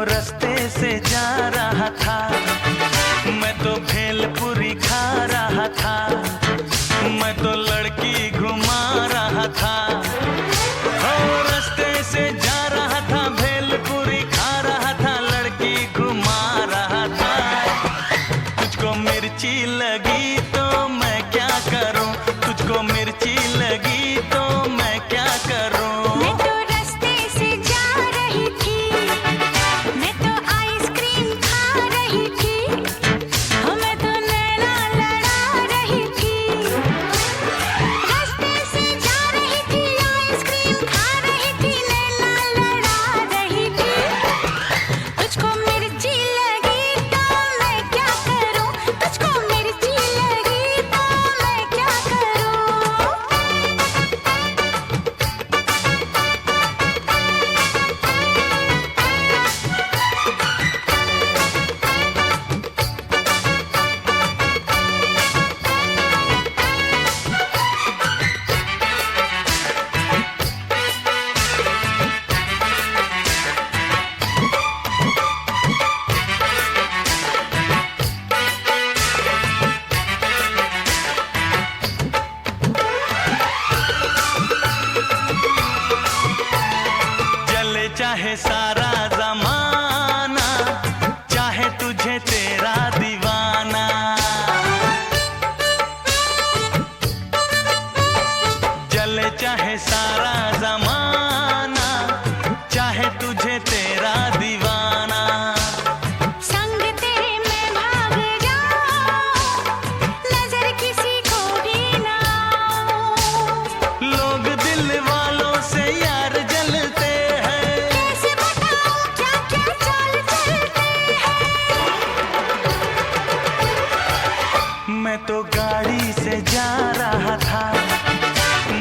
रास्ते से जा रहा था, मैं तो भेलपुरी खा रहा था, मैं तो लड़की घुमा रहा था। ओ रास्ते से जा रहा था, भेलपुरी खा रहा था, लड़की घुमा रहा था। तुझको मिर्ची लगी तो मैं क्या करूं, तुझको मिर्ची लगी तो मैं क्या करूं। चाहे सारा जमाना, चाहे तुझे तेरा दीवाना, जले चाहे सारा जमाना, चाहे तुझे तेरा दीवाना। संग तेरे मैं भाग जाऊं, नजर किसी को भी ना आऊं। लोग दिल वालों से यार जलते, मैं तो गाड़ी से जा रहा था,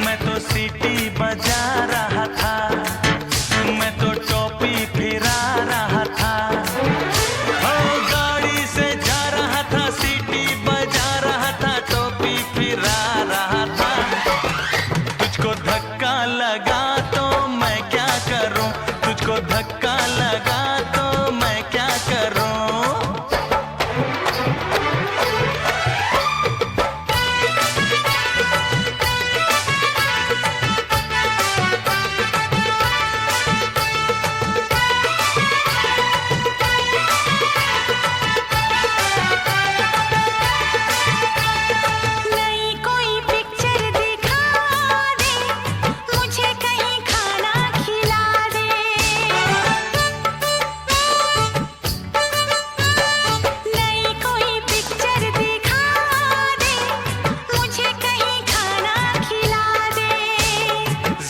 मैं तो सीटी बजा रहा था, मैं तो टोपी फिरा रहा था। ओ गाड़ी से जा रहा था, सीटी बजा रहा था, टोपी फिरा रहा था। तुझको धक्का लगा तो मैं क्या करूं, तुझको धक्का लगा तो मैं क्या करूं।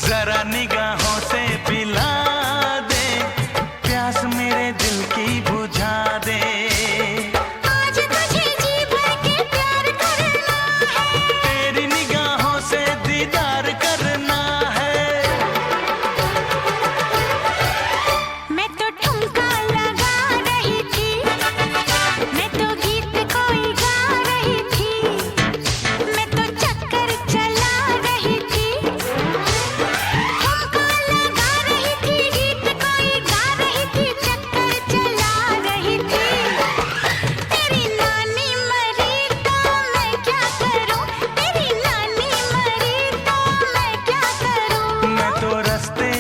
जरा निगाहों से पिला दे, प्यास मेरे दिल की बुझा दे। आज तुझे जी भर के प्यार करना है, तेरी निगाहों से दीदार करना है। मैं तो ठुमका लगा रही थी, मैं तो गीत कोई गा रही थी, मैं तो चक्कर चला रही थी।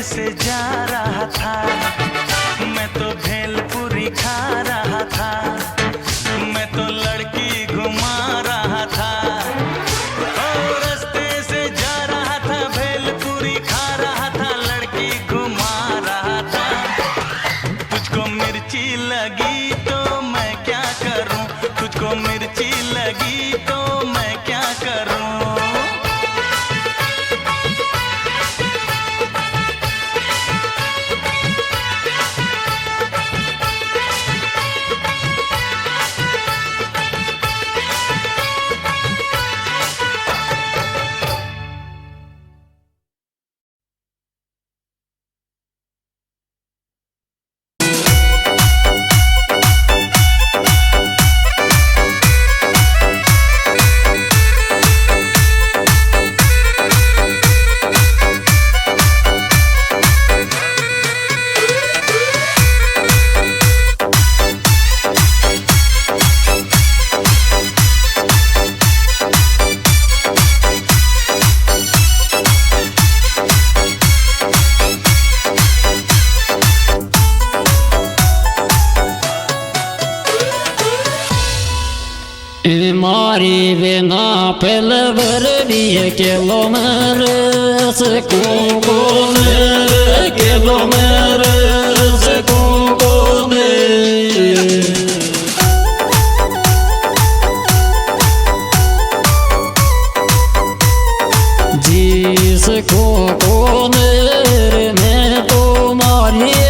से जा रहा था, मैं तो भेलपुरी खा रहा था, मैं तो लड़की घुमा रहा था। ओ रास्ते से जा रहा था, भेलपुरी खा रहा था, लड़की घुमा रहा था। तुझको मिर्ची लगी तो मैं क्या करूं, तुझको मिर्ची लगी तो मैं क्या करूं। तुम्हारी बिना पल भर दिए केलो मेरे से कोने केलो मेरे से कोने जिसको कोने में तुम्हारी